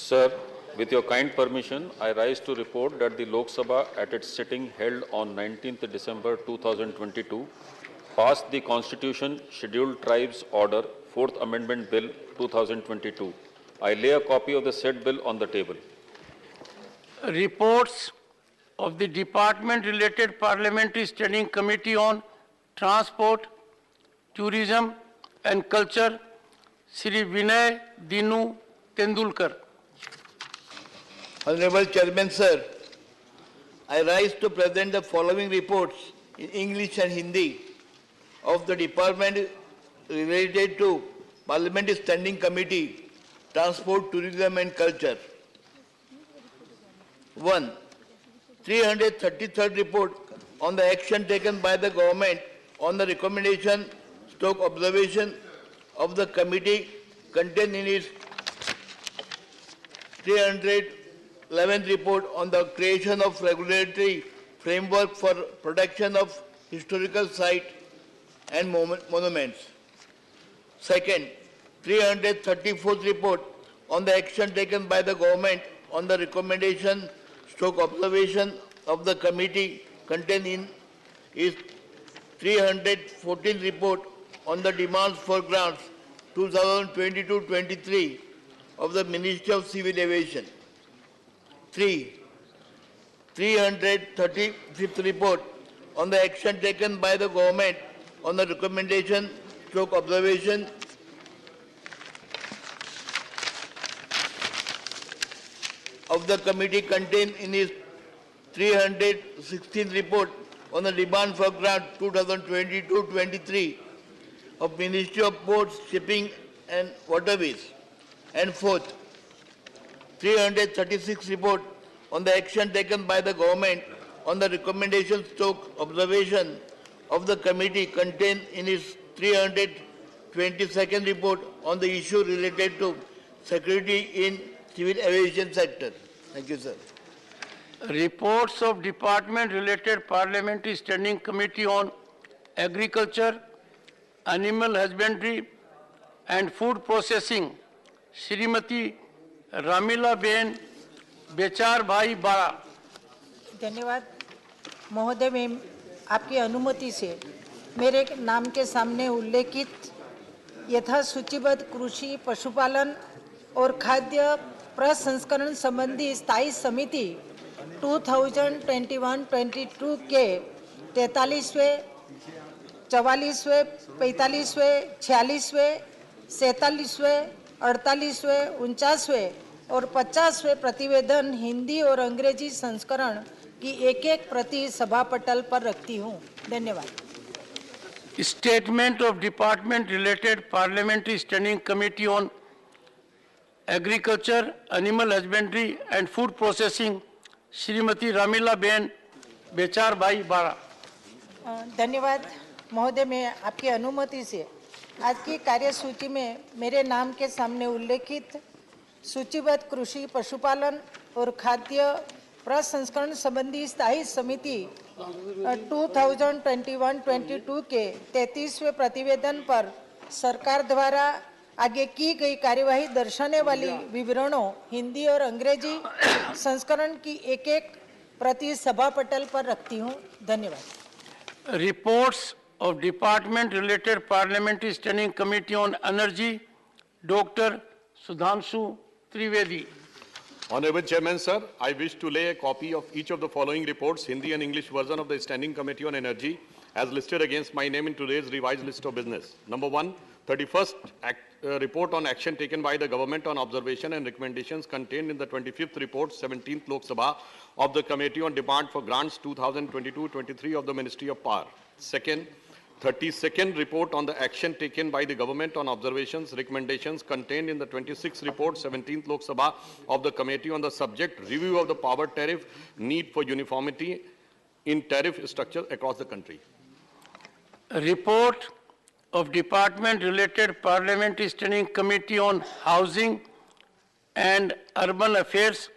Sir, with your kind permission, I rise to report that the Lok Sabha at its sitting held on 19th December 2022 passed the Constitution Scheduled Tribes Order 4th Amendment Bill 2022. I lay a copy of the said bill on the table. Reports of the Department-related Parliamentary Standing Committee on Transport, Tourism and Culture, Shri Vinay Dinu Tendulkar. Honorable Chairman, sir, I rise to present the following reports in English and Hindi of the Department related to Parliamentary Standing Committee, Transport, Tourism and Culture. 1. 333rd report on the action taken by the government on the recommendation / observation of the committee contained in its 311th report on the creation of regulatory framework for protection of historical sites and monuments. Second, 334th report on the action taken by the government on the recommendation / observation of the committee contained in its 314th report on the demands for grants 2022-23 of the Ministry of Civil Aviation. 3. 335th report on the action taken by the government on the recommendation / observation of the committee contained in its 316th report on the demand for grant 2022-23 of Ministry of Ports, Shipping and Waterways. And fourth, 336th report on the action taken by the government on the recommendation / observation of the committee contained in its 322nd report on the issue related to security in civil aviation sector. Thank you, sir. Reports of Department-related Parliamentary Standing Committee on Agriculture, Animal Husbandry and Food Processing, Srimati Ramila Ben बेचार Bhai Bada. धन्यवाद महोदय, मैं आपकी अनुमति से मेरे नाम के सामने उल्लेखित यथा सूचीबद्ध कृषि, पशुपालन और खाद्य प्रसंस्करण संबंधी स्थायी समिति 2021-22 के 43वें, 44वें, 45वें, 46वें, 47वें, 48वें, 49वें और 50वें प्रतिवेदन हिंदी और अंग्रेजी संस्करण की एक प्रति सभा पटल पर रखती हूँ. धन्यवाद. Statement of Department-related Parliamentary Standing Committee on Agriculture, Animal Husbandry and Food Processing, Shrimati Ramila Ben Bechar Bhai Bada. धन्यवाद महोदय, मैं आपकी अनुमति से आज की कार्यसूची में मेरे नाम के सामने उल्लेखित सूचीबद्ध कृषि, पशुपालन और खाद्य प्रसंस्करण संबंधी स्थायी समिति 2021-22 के 33वें प्रतिवेदन पर सरकार द्वारा आगे की गई कार्यवाही दर्शाने वाली विवरणों हिंदी और अंग्रेजी संस्करण की एक प्रति सभा पटल पर रखती हूं. धन्यवाद. Reports of Department-related Parliamentary Standing Committee on Energy, Dr. Sudhanshu Trivedi. Honorable Chairman, sir, I wish to lay a copy of each of the following reports, Hindi and English version of the Standing Committee on Energy, as listed against my name in today's revised list of business. Number 1, 31st report on action taken by the government on observation and recommendations contained in the 25th report, 17th Lok Sabha of the Committee on Demand for Grants 2022-23 of the Ministry of Power. Second, 32nd report on the action taken by the government on observations, recommendations contained in the 26th report, 17th Lok Sabha of the Committee on the subject review of the power tariff, need for uniformity in tariff structure across the country. Report of Department-related Parliamentary Standing Committee on Housing and Urban Affairs,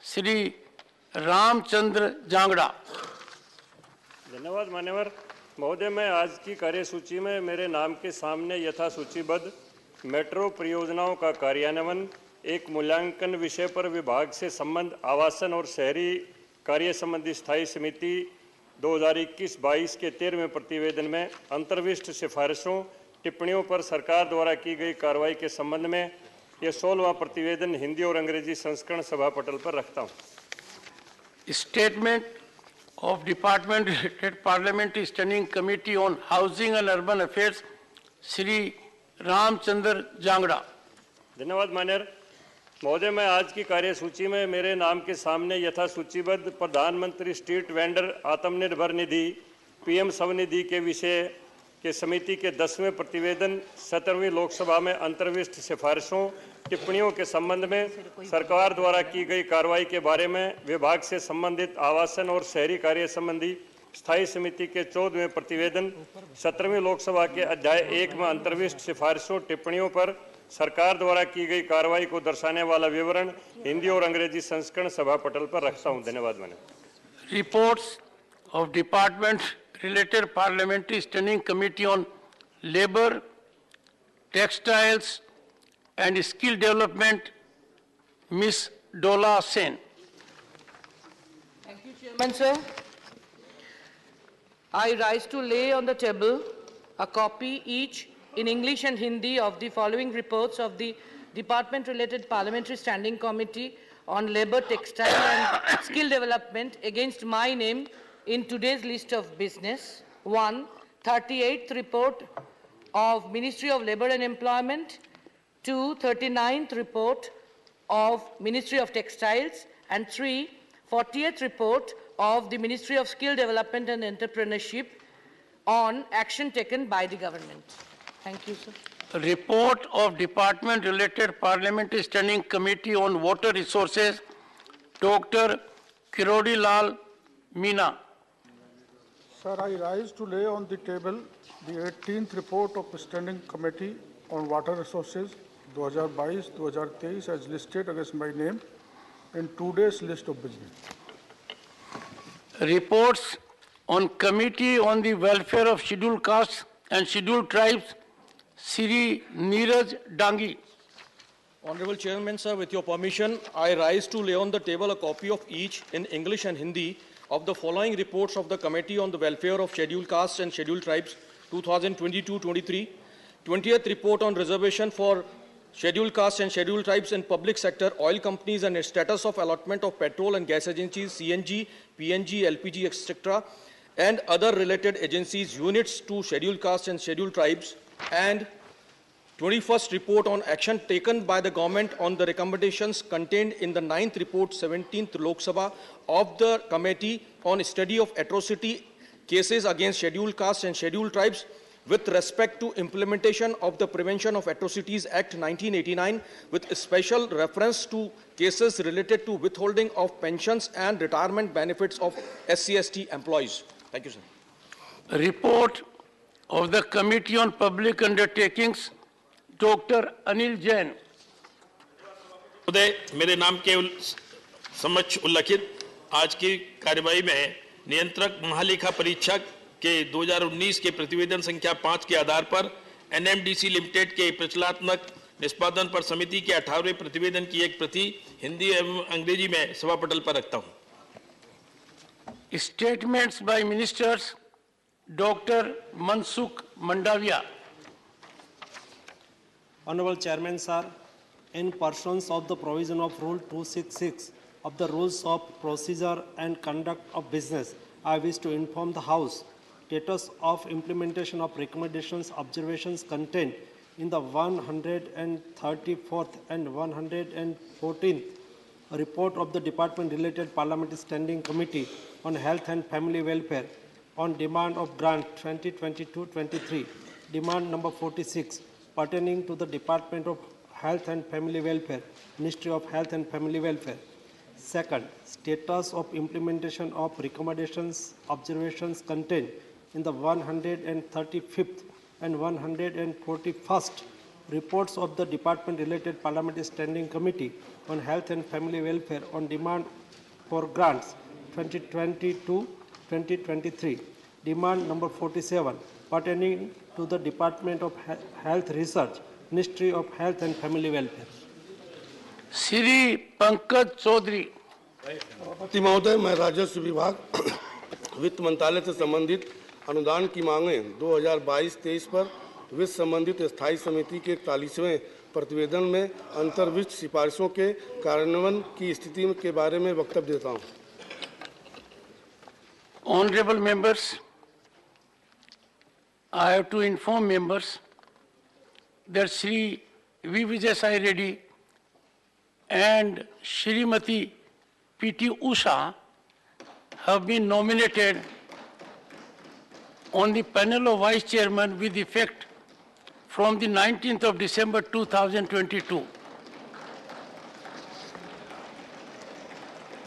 Shri Ramchandra Jangda. धन्यवाद मान्यवर महोदय, मैं आज की कार्यसूची में मेरे नाम के सामने यथा सूचीबद्ध मेट्रो परियोजनाओं का कार्यान्वयन एक मूल्यांकन विषय पर विभाग से संबंध आवासन और शहरी कार्य संबंधी स्थायी समिति 2021-22 के 13वें प्रतिवेदन में अंतर्विष्ट सिफारिशों टिप्पणियों पर सरकार द्वारा की गई कार्रवाई के संबंध में यह 16वां प्रतिवेदन हिंदी और अंग्रेजी संस्करण सभा पटल पर रखता हूं। Statement of Department related Parliamentary Standing Committee on Housing and Urban Affairs, Shri Ramchandar Jangda. धन्यवाद माननीय महोदय, मैं आज की कार्यसूची में मेरे नाम के सामने यथा सूचीबद्ध प्रधानमंत्री street vendor Atmanirbhar Nidhi PM Svanidhi के विषय के समिति के 10वें प्रतिवेदन 17वीं लोकसभा में अंतर्विष्ट सिफारिशों टिप्पणियों के संबंध में सरकार द्वारा की गई कार्रवाई के बारे में विभाग से संबंधित आवासन और शहरी कार्य संबंधी स्थायी समिति के 14वें प्रतिवेदन 17वीं लोकसभा के अध्याय 1 में अंतर्विष्ट सिफारिशों टिप्पणियों पर सरकार द्वारा की गई कार्रवाई को दर्शाने वाला विवरण हिंदी और अंग्रेजी संस्करण सभा पटल पर रखता हूं। धन्यवाद माननीय। Reports of Department related Parliamentary Standing Committee on Labor, Textiles and Skill Development, Ms. Dola Sen. Thank you, Chairman, sir. I rise to lay on the table a copy each in English and Hindi of the following reports of the Department-related Parliamentary Standing Committee on Labour, Textile and Skill Development against my name in today's list of business. 1. 38th report of Ministry of Labour and Employment. 2. 39th report of Ministry of Textiles. And 3. 40th report of the Ministry of Skill Development and Entrepreneurship on action taken by the government. Thank you, sir. Report of Department related Parliamentary Standing Committee on Water Resources, Dr. Kirodi Lal Meena. Sir, I rise to lay on the table the 18th report of the Standing Committee on Water Resources 2022-2023 as listed against my name in today's list of business. Reports on Committee on the Welfare of Scheduled Castes and Scheduled Tribes, Sri Neeraj Dangi. Honorable Chairman, sir, with your permission, I rise to lay on the table a copy of each in English and Hindi of the following reports of the Committee on the Welfare of Scheduled Castes and Scheduled Tribes 2022-23, 20th report on reservation for Scheduled Castes and Scheduled Tribes in public sector, oil companies and status of allotment of petrol and gas agencies, CNG, PNG, LPG, etc., and other related agencies, units to Scheduled Castes and Scheduled Tribes, and 21st report on action taken by the government on the recommendations contained in the 9th report, 17th Lok Sabha of the Committee on Study of Atrocity Cases against Scheduled Castes and Scheduled Tribes with respect to implementation of the Prevention of Atrocities Act 1989 with special reference to cases related to withholding of pensions and retirement benefits of SC/ST employees. Thank you, sir. Report of the Committee on Public Undertakings, Dr. Anil Jain. महोदय, मेरे नाम के समक्ष उल्लिखित आज की कार्यवाही में नियंत्रक महालेखा परीक्षक के 2019 के प्रतिवेदन संख्या 5 के आधार पर एनएमडीसी लिमिटेड के प्रचलात्मक निष्पादन पर समिति के 18वें प्रतिवेदन की एक प्रति हिंदी एवं अंग्रेजी में सभा पटल पर रखता हूं। Statements by Ministers, Dr. Mansukh Mandavia. Honorable Chairman, sir, in pursuance of the provision of Rule 266 of the Rules of Procedure and Conduct of Business, I wish to inform the House status of implementation of recommendations, observations contained in the 134th and 114th report of the Department-related Parliamentary Standing Committee on Health and Family Welfare on demand of grant 2022-23, demand number 46, pertaining to the Department of Health and Family Welfare, Ministry of Health and Family Welfare. Second, status of implementation of recommendations, observations contained in the 135th and 141st reports of the Department-related Parliamentary Standing Committee on Health and Family Welfare on demand for grants 2022-2023, demand number 47, pertaining to the Department of Health Research, Ministry of Health and Family Welfare. Shri Pankaj Chaudhary. सभापति महोदय, मैं राजस्व विभाग वित्त मंत्रालय से संबंधित अनुदान की मांगें 2022-23 पर वित्त संबंधित स्थायी समिति के 41वें प्रतिवेदन में अंतर्विष्ट सिफारिशों के कार्यान्वयन की स्थिति के बारे में वक्तव्य देता हूं। Honorable members, I have to inform members that Shri V. Vijay Sai Reddy and Shrimati P.T. Usha have been nominated on the panel of Vice Chairman with effect from the 19th of December 2022.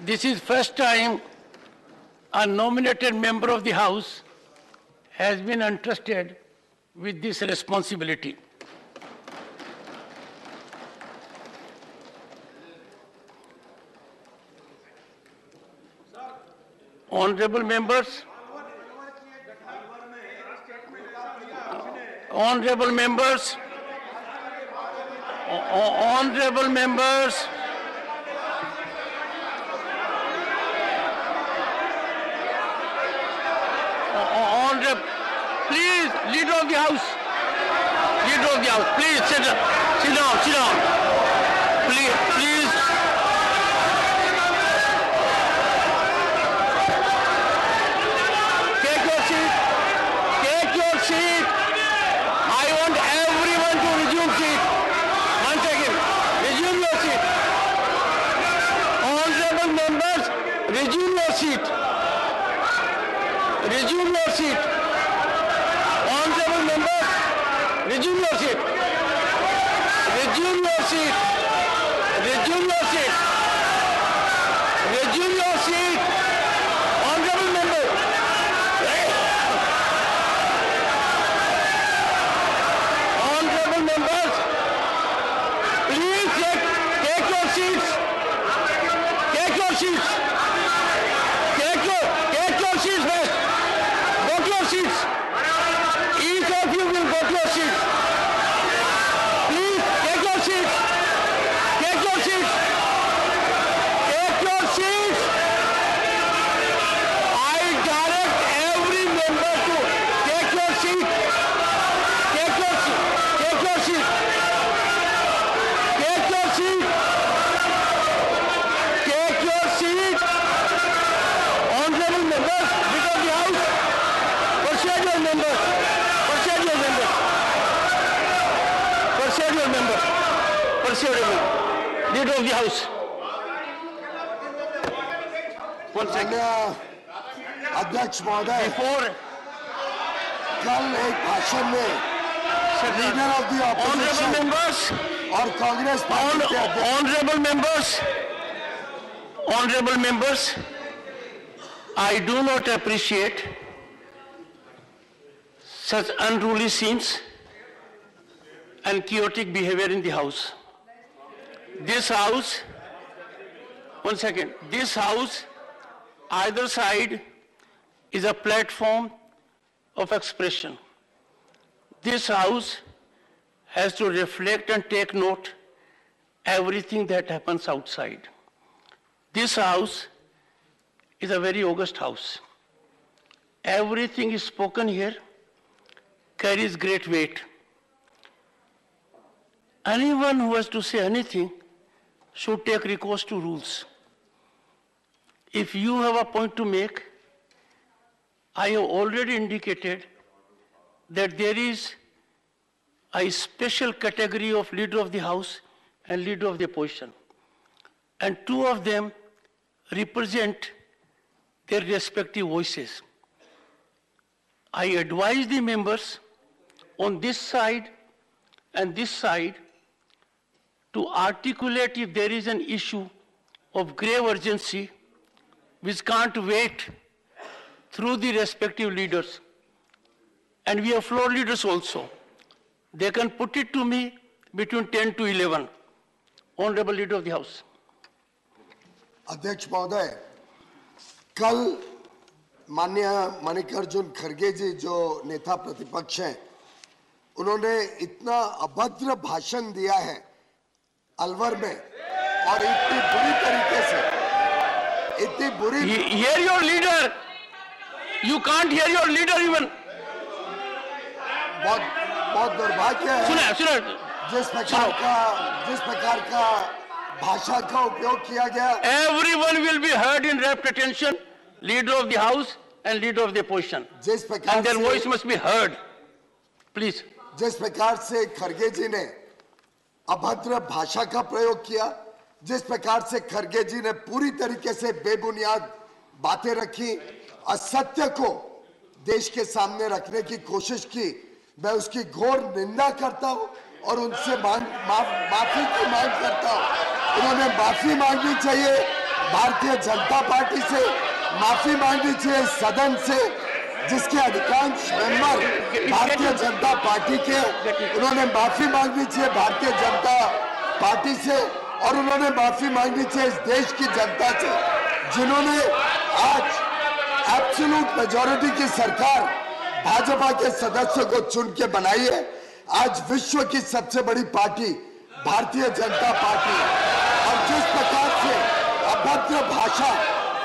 This is first time a nominated member of the House has been entrusted with this responsibility. Honorable members, honorable members, honorable members, please, leader of the House, please sit down, please. Take your seat. I want everyone to resume seat. Once again, resume your seat. Honorable members, resume your seat. Resume your seat. Honorable members, resume your seat. Resume your seat. Resume your seat. Resume your seat. Honorable members. Honorable members, please take your seats. Take your seats. Take your seats first. Go to your seats. Each of you will go to your seats. Please take your seats. Take your seats. Take your seats. I direct every member to take your seat. Take your seat. Take your seat. Take your seat. Take your seat. Honorable members, leader of the House, persuade your members. Persuade your members. Persuade your members. Persuade your members. Leader of the House. One second. अध्यक्ष महोदय, Before कल एक भाषण में leader of the honorable opposition members, और Congress party के अध्यक्ष honorable members, I do not appreciate such unruly scenes and chaotic behavior in the House. This House, one second, this House, either side is a platform of expression. This House has to reflect and take note everything that happens outside. This House is a very august House. Everything is spoken here carries great weight. Anyone who has to say anything should take recourse to rules. If you have a point to make, I have already indicated that there is a special category of leader of the House and leader of the opposition. And two of them represent their respective voices. I advise the members on this side and this side to articulate if there is an issue of grave urgency which can't wait through the respective leaders. And we have floor leaders also. They can put it to me between 10 to 11. Honorable Leader of the House. अध्यक्ष महोदय, कल माननीय मल्लिकार्जुन खड़गे जी जो नेता प्रतिपक्ष हैं, उन्होंने इतना अभद्र भाषण दिया है अलवर में और इतनी बुरी तरीके से, इतनी बुरी। Hear your leader. You can't hear your leader even. बहुत दुर्भाग्य है सुनो जिस प्रकार का भाषा का उपयोग किया गया। Everyone will be heard in rapt attention, leader of the house and leader of the opposition, जिस प्रकार and their voice must be heard. Please. जिस प्रकार से खड़गे जी ने अभद्र भाषा का प्रयोग किया, जिस प्रकार से खड़गे जी ने पूरी तरीके से बेबुनियाद बातें रखी, असत्य को देश के सामने रखने की कोशिश की, मैं उसकी घोर निंदा करता हूं और उनसे माफी की मांग करता हूं। उन्होंने माफी मांगनी चाहिए भारतीय जनता पार्टी से, माफी मांगनी चाहिए सदन से, जिसके अधिकांश मेंबर भारतीय जनता पार्टी के। उन्होंने माफी मांगनी चाहिए भारतीय जनता पार्टी से और उन्होंने माफी मांगनी चाहिए इस देश की जनता से, जिन्होंने आज एब्सोल्यूट मेजॉरिटी की सरकार भाजपा के सदस्यों को चुन के बनाई है। आज विश्व की सबसे बड़ी पार्टी भारतीय जनता पार्टी है और जिस प्रकार से अभद्र भाषा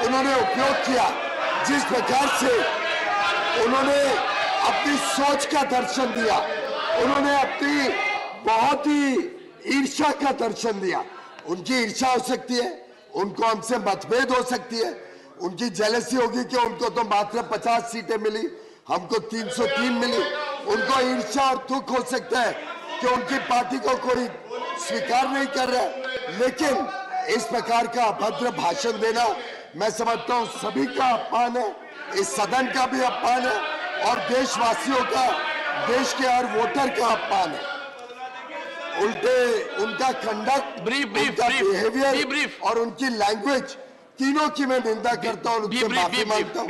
उन्होंने उपयोग किया, जिस प्रकार से उन्होंने अपनी सोच का दर्शन दिया, उन्होंने अपनी बहुत ही ईर्ष्या का दर्शन दिया। उनकी ईर्ष्या हो सकती है, उनको हमसे मतभेद हो सकती है, उनकी जेलसी होगी कि उनको तो मात्र 50 सीटें मिली, हमको 303 मिली। उनको ईर्ष्या और दुख हो सकता है कि उनकी पार्टी को कोई स्वीकार नहीं कर रहा है, लेकिन इस प्रकार का अभद्र भाषण देना मैं समझता हूं सभी का अपमान है, इस सदन का भी अपमान है और देशवासियों का, देश के हर वोटर का अपमान है। उल्टे उनका कंडक्ट, उनका बिहेवियर और उनकी लैंग्वेज तीनों की मैं निंदा करता हूं, उनसे माफी मांगता हूं।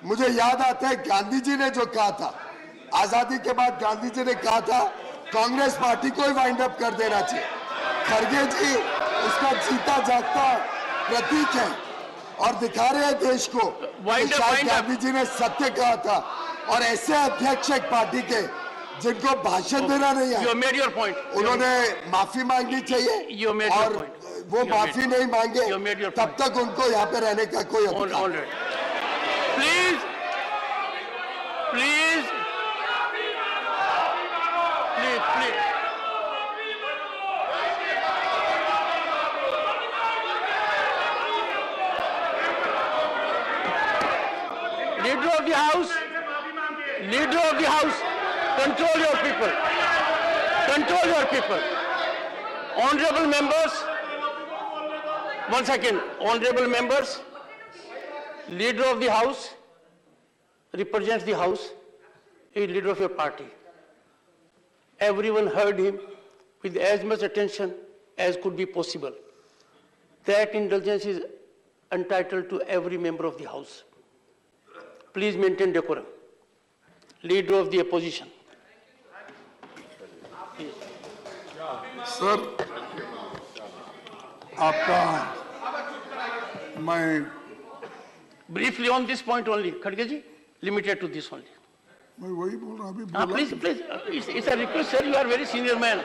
मुझे याद आता है गांधी जी ने जो कहा था, आजादी के बाद गांधी जी ने कहा था कांग्रेस पार्टी को ही वाइंड अप कर देना चाहिए। खड़गे जी उसका जीता जागता प्रतीक है और दिखा रहे हैं देश को शायद गांधी जी ने सत्य कहा था और ऐसे अध्यक्ष एक पार्टी के जिनको भाषण देना नहीं है, उन्होंने माफी मांगनी चाहिए और वो माफी नहीं मांगे तब तक उनको यहाँ पे रहने का कोई अधिकार नहीं। Please please please please leader of the house, control your people, control your people. Honorable members, one second, honorable members, leader of the house represents the house, he is leader of your party. Everyone heard him with as much attention as could be possible. That indulgence is entitled to every member of the house. Please maintain decorum. Leader of the opposition. Sir, आपका मैं briefly on this point only, खड़गे जी, limited to this only. मैं वही बोल रहा अभी बोला। Please, it's a request, sir. You are very senior man.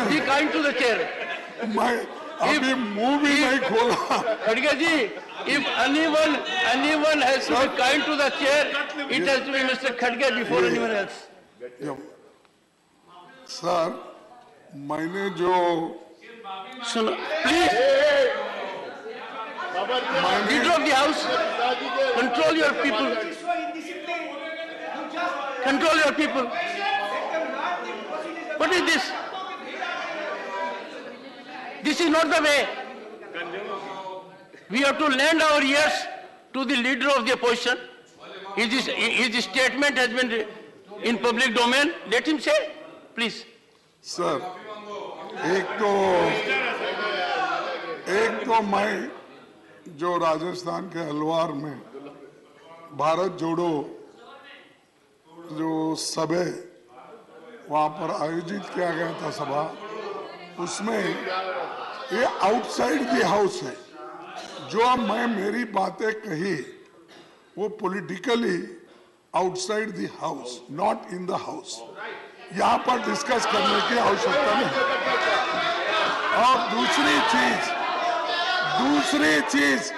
Be kind to the chair. मैं अभी मुंह भी नहीं खोला। खड़गे जी, if anyone has to be kind to the chair, it has to be Mr. Khadge before anyone else. Sir, मैंने जो सुनो, please, leader of the house, control your people. Control your people. What is this? This is not the way. We have to lend our ears to the leader of the opposition. His statement has been in public domain. Let him say, please. Sir, एक तो मैं जो राजस्थान के अलवार में भारत जोड़ो जो सभा वहाँ पर आयोजित किया गया था सभा, उसमें ये आउटसाइड द हाउस है। जो मैं मेरी बातें कही वो politically outside the house, not in the house. यहाँ पर डिस्कस करने की आवश्यकता नहीं। और दूसरी चीज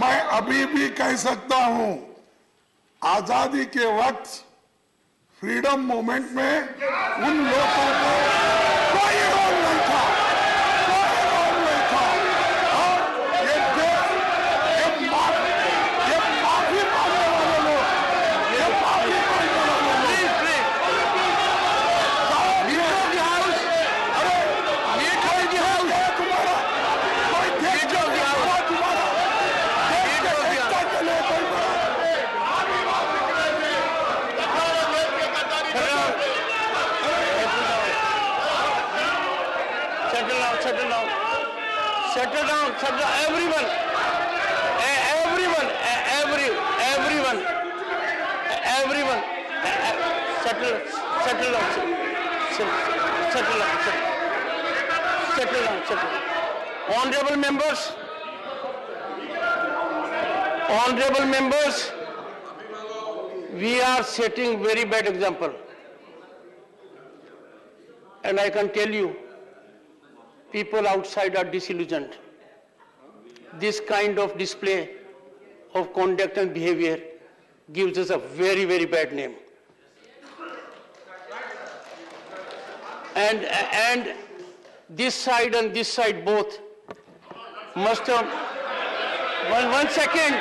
मैं अभी भी कह सकता हूं, आजादी के वक्त फ्रीडम मूवमेंट में उन लोगों को कोई रोल नहीं था, और ये माफी मांगने वाले लोग, Settle down, everyone, settle down. Honorable members, we are setting very bad example, and I can tell you, people outside are disillusioned. This kind of display of conduct and behavior gives us a very, very bad name. And this side and this side both must have... One second.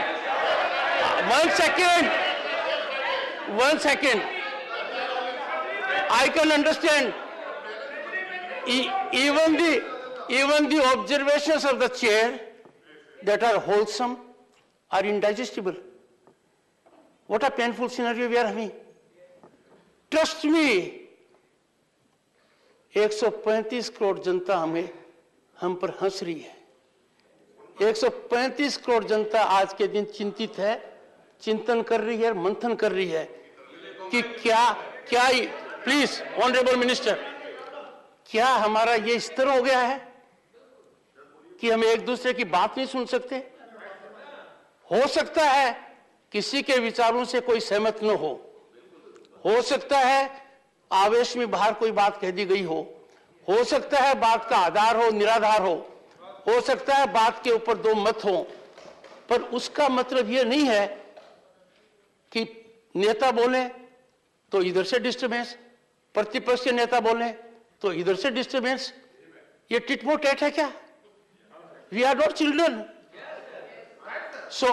I can understand even the observations of the chair that are wholesome are indigestible. What a painful scenario we are having. Trust me, 135 crore जनता हम पर हंस रही है। 135 करोड़ जनता आज के दिन चिंतित है, चिंतन कर रही है, मंथन कर रही है कि क्या प्लीज ऑनरेबल मिनिस्टर, क्या हमारा ये स्तर हो गया है कि हम एक दूसरे की बात नहीं सुन सकते? हो सकता है किसी के विचारों से कोई सहमत न हो सकता है आवेश में बाहर कोई बात कह दी गई हो सकता है बात का आधार हो निराधार हो सकता है बात के ऊपर दो मत हो, पर उसका मतलब ये नहीं है कि नेता बोले तो इधर से डिस्टर्बेंस, प्रतिपक्ष के नेता बोले तो इधर से डिस्टर्बेंस। ये टिट फॉर टैट है क्या? We are not children. So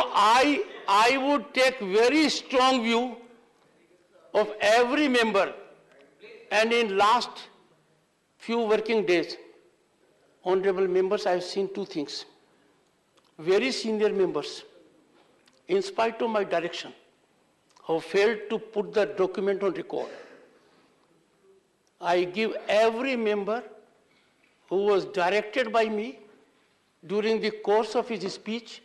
I would take very strong view of every member, and in last few working days, honorable members, I have seen two things. Very senior members, in spite of my direction, have failed to put the document on record. I give every member who was directed by me during the course of his speech,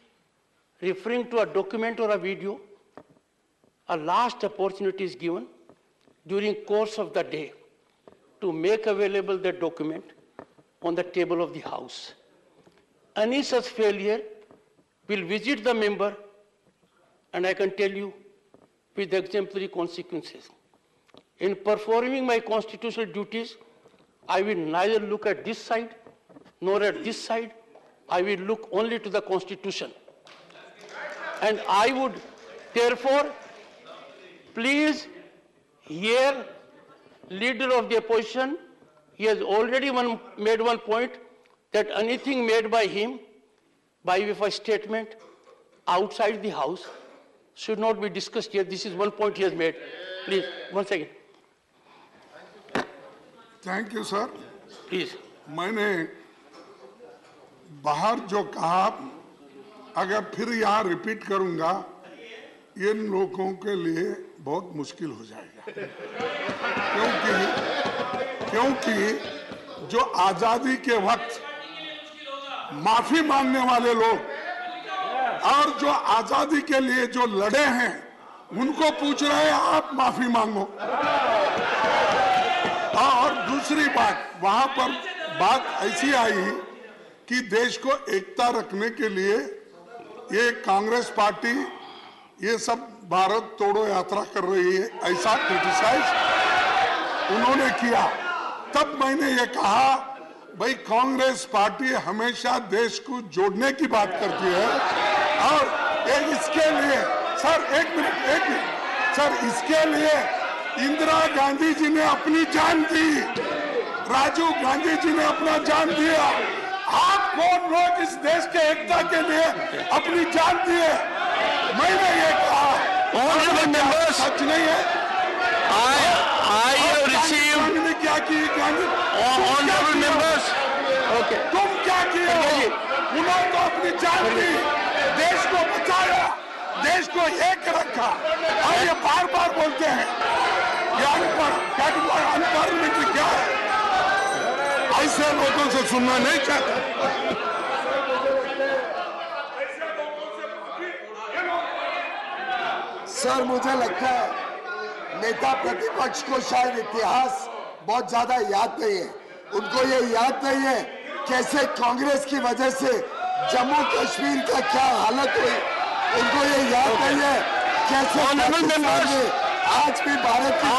referring to a document or a video, a last opportunity is given during course of the day to make available the document on the table of the House. Any such failure will visit the member, and I can tell you, with exemplary consequences. In performing my constitutional duties, I will neither look at this side nor at this side. I will look only to the Constitution. And I would therefore please hear leader of the opposition. He has already made one point that anything made by him by way of a statement outside the House should not be discussed here. This is one point he has made. Please, 1 second. Thank you sir. Please. मैंने बाहर जो कहा अगर फिर यहाँ repeat करूंगा इन लोगों के लिए बहुत मुश्किल हो जाएगा, क्योंकि जो आजादी के वक्त माफी मांगने वाले लोग और जो आजादी के लिए जो लड़े हैं उनको पूछ रहे हैं आप माफी मांगो। और दूसरी बात, वहां पर बात ऐसी आई कि देश को एकता रखने के लिए ये कांग्रेस पार्टी ये सब भारत तोड़ो यात्रा कर रही है, ऐसा क्रिटिसाइज उन्होंने किया। तब मैंने ये कहा भाई कांग्रेस पार्टी हमेशा देश को जोड़ने की बात करती है और इसके लिए सर एक मिनट सर, इसके लिए इंदिरा गांधी जी ने अपनी जान दी, राजीव गांधी जी ने अपना जान दिया। आप कौन लोग इस देश के एकता के लिए अपनी जान दिए? मैंने ये कहा, सच नहीं है। गांधी ने क्या की? तुम क्या किए? उन्होंने तो अपनी जान दी, देश को बचाया, देश को एक रखा, और ये बार बार बोलते हैं ये अनपार्लियामेंट्री क्या है? ऐसे लोगों से सुनना नहीं चाहता। सर, मुझे लगता है नेता प्रतिपक्ष को शायद इतिहास बहुत ज्यादा याद नहीं है। उनको ये याद नहीं है कैसे कांग्रेस की वजह से जम्मू कश्मीर का क्या हालत हुई। उनको ये याद नहीं है कैसे आज भी भारत की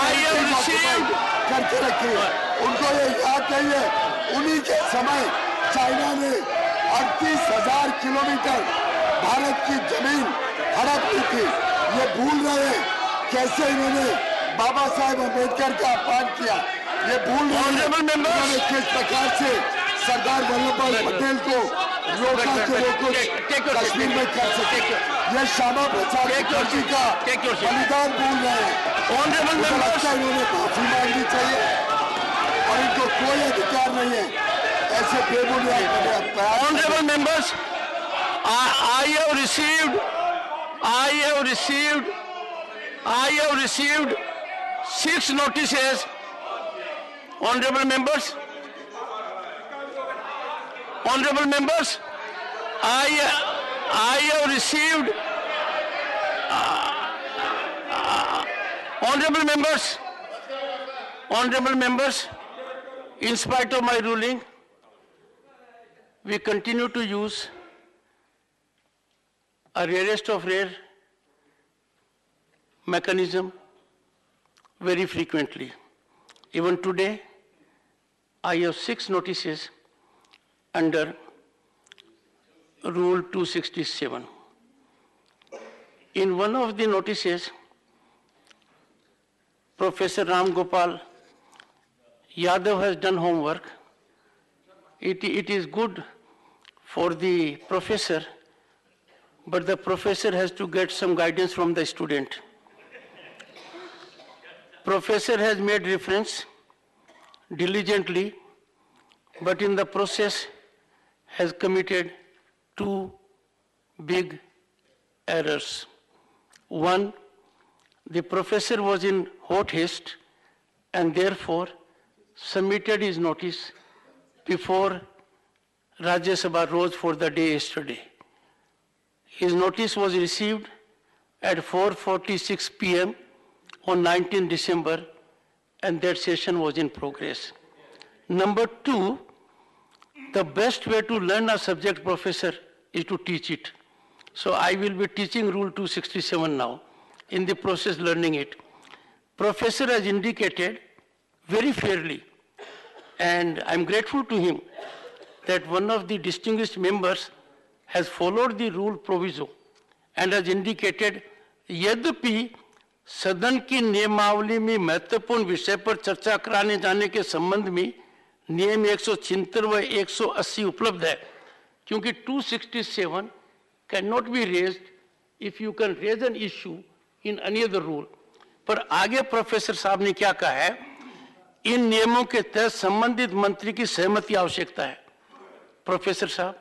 करके रखी है। उनको ये याद नहीं है उन्हीं के समय चाइना ने 38,000 किलोमीटर भारत की जमीन हड़प ली थी। ये भूल रहे हैं कैसे इन्होंने बाबा साहेब अम्बेडकर का अपमान किया। ये भूल रहे हैं उन्होंने किस प्रकार से सरदार वल्लभ भाई पटेल को रोका के वो कुछ कश्मीर में कर सके। ये श्यामा प्रसाद मुखर्जी का बलिदान भूल रहे हैं। मुझे लगता है इन्होंने माफी मांगनी चाहिए और इनको कोई अधिकार नहीं है ऐसे बेबुनियाद। Honorable members, I have received 6 notices. Honorable members, I have received. Honorable members, in spite of my ruling, we continue to use a rarest of rare mechanism very frequently. Even today, I have 6 notices under Rule 267. In one of the notices, Professor Ram Gopal Yadav has done homework. It is good for the professor, but the professor has to get some guidance from the student. Professor has made reference diligently, but in the process has committed 2 big errors. One, the professor was in hot haste and therefore submitted his notice before Rajya Sabha rose for the day yesterday. His notice was received at 4:46 p.m. on 19 December and that session was in progress. Number 2, the best way to learn a subject, professor, is to teach it. So I will be teaching Rule 267 now, in the process learning it. Professor has indicated very fairly, and I'm grateful to him, that one of the distinguished members has followed the rule proviso and has indicated, यद्यपि सदन की नियमावली में महत्वपूर्ण विषय पर चर्चा कराने जाने के संबंध में नियम 176 व 180 उपलब्ध है, क्योंकि 267 cannot be raised if you can raise an issue in any other rule. पर आगे प्रोफेसर साहब ने क्या कहा है, इन नियमों के तहत संबंधित मंत्री की सहमति आवश्यकता है। प्रोफेसर साहब,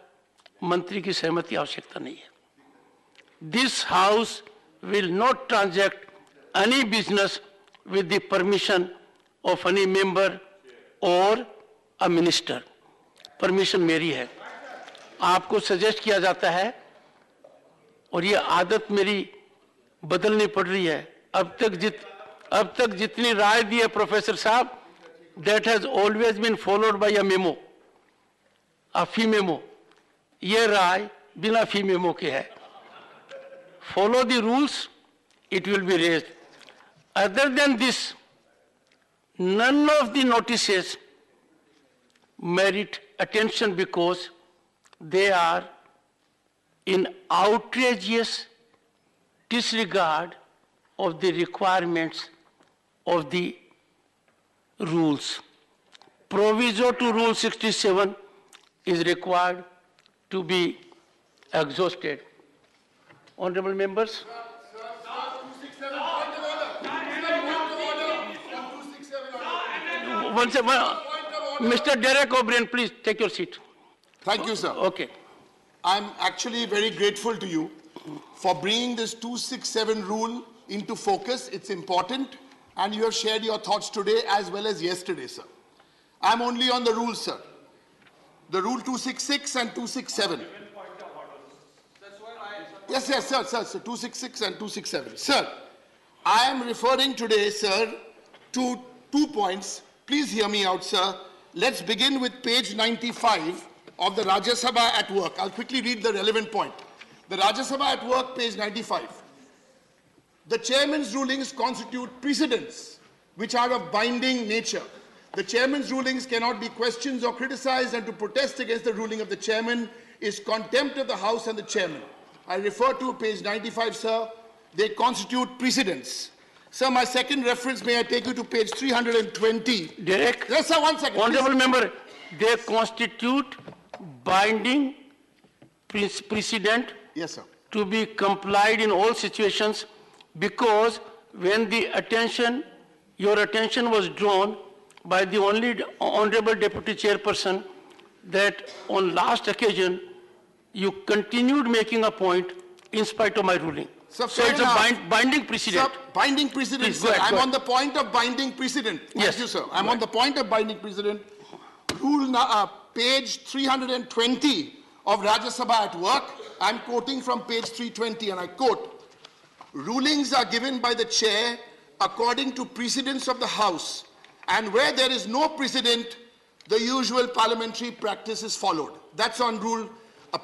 मंत्री की सहमति आवश्यकता नहीं है। This house will not transact any business with the permission of any member or a minister. Permission मेरी है। आपको सजेस्ट किया जाता है और ये आदत मेरी बदलनी पड़ रही है। अब तक जितनी राय दी है प्रोफेसर साहब, that has always been followed by a memo, a fee memo. ये राय बिना फी मेमो के है। Follow the rules, it will be raised. Other than this, none of the notices merit attention because they are in outrageous disregard of the requirements of the rules. Proviso to Rule 67 is required to be exhausted. Honorable members, Mr. Derek O'Brien, please take your seat. Thank you, sir. Okay. I'm actually very grateful to you for bringing this 267 rule into focus. It's important, and you have shared your thoughts today as well as yesterday, sir. I'm only on the rules, sir. The rule 266 and 267. Yes, sir, 266 and 267. Sir, I am referring today, sir, to 2 points. Please hear me out, sir. Let's begin with page 95 of the Rajya Sabha at work. I'll quickly read the relevant point. The Rajya Sabha at work, page 95. The chairman's rulings constitute precedents which are of binding nature. The chairman's rulings cannot be questioned or criticized, and to protest against the ruling of the chairman is contempt of the House and the chairman. I refer to page 95, sir. They constitute precedents. Sir, my second reference, may I take you to page 320? Derek? Yes, sir, 1 second. Honorable member, they constitute binding precedent, yes, sir, to be complied in all situations, because when the your attention was drawn by the Honorable Deputy Chairperson that on last occasion you continued making a point in spite of my ruling. So it's a binding precedent. Sir, binding precedent, Please, sir. I'm go on the point of binding precedent. Thank you, sir. I'm on the point of binding precedent. Page 320 of Rajya Sabha at work. I'm quoting from page 320, and I quote, rulings are given by the chair according to precedents of the House, and where there is no precedent, the usual parliamentary practice is followed. That's on rule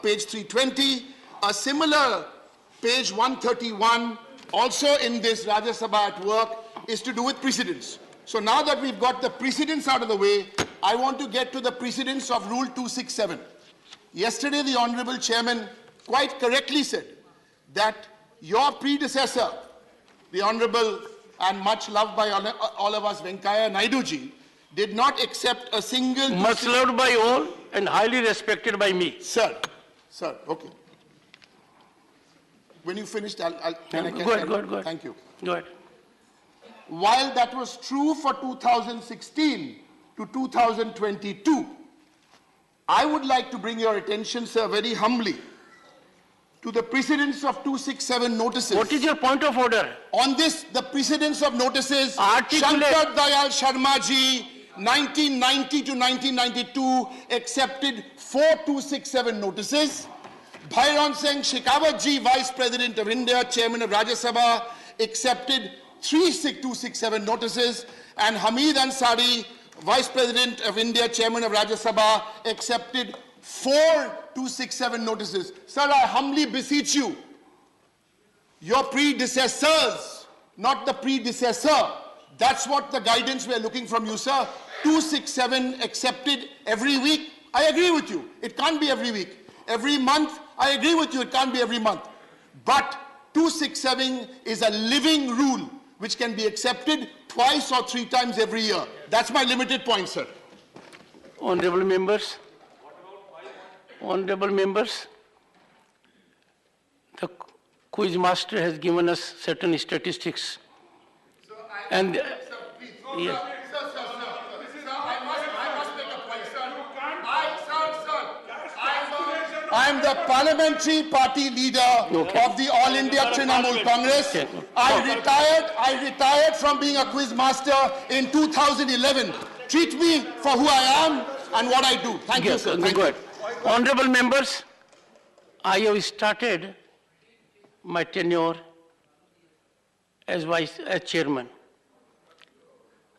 page 320. A similar page 131, also in this Rajya Sabha at work, is to do with precedents. So now that we've got the precedents out of the way, I want to get to the precedents of Rule 267. Yesterday, the Honorable Chairman quite correctly said that your predecessor, the Honorable and much loved by all of us, Venkaiah Naidu ji, did not accept a single... Much loved by all and highly respected by me. Sir, okay. When you finished, Go ahead. Thank you. Go ahead. While that was true for 2016 to 2022, I would like to bring your attention, sir, very humbly, to the precedents of 267 notices. What is your point of order? On this, the precedents of notices, Shankar Dayal Sharma ji, 1990 to 1992, accepted 4 267 notices. Bhairon Singh Shekhawat ji, Vice President of India, Chairman of Rajya Sabha, accepted 3 267 notices, and Hamid Ansari, Vice President of India, Chairman of Rajya Sabha, accepted 4 267 notices. Sir, I humbly beseech you, your predecessors, not the predecessor. That's what the guidance we're looking from you, sir. 267 accepted every week. I agree with you. It can't be every week. Every month, I agree with you. It can't be every month. But 267 is a living rule which can be accepted twice or 3 times every year. That's my limited point, sir. Honorable members, the quiz master has given us certain statistics. And yes. I am the parliamentary party leader of the All India Trinamool Congress. I retired from being a quiz master in 2011. Treat me for who I am and what I do. Thank you, sir. Thank you. Honorable members, I have started my tenure as chairman.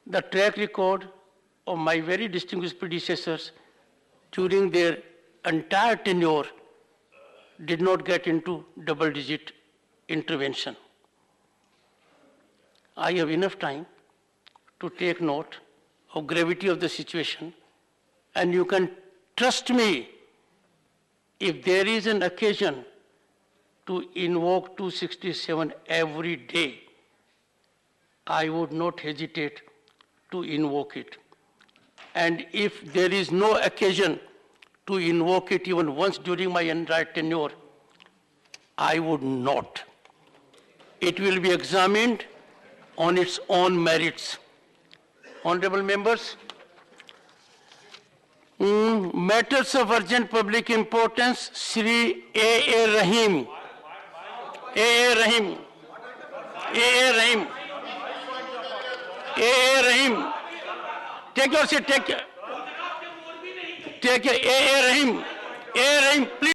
The track record of my very distinguished predecessors during their entire tenure did not get into double-digit intervention. I have enough time to take note of gravity of the situation And you can trust me, if there is an occasion to invoke 267 every day, I would not hesitate to invoke it. And if there is no occasion to invoke it even once during my entire tenure, I would not. It will be examined on its own merits. Honorable members, matters of urgent public importance, Shri A.A. Rahim. A.A. Rahim. A.A. Rahim. A.A. Rahim. Take your seat, take care. A.A. Rahim. A.A. Rahim, please.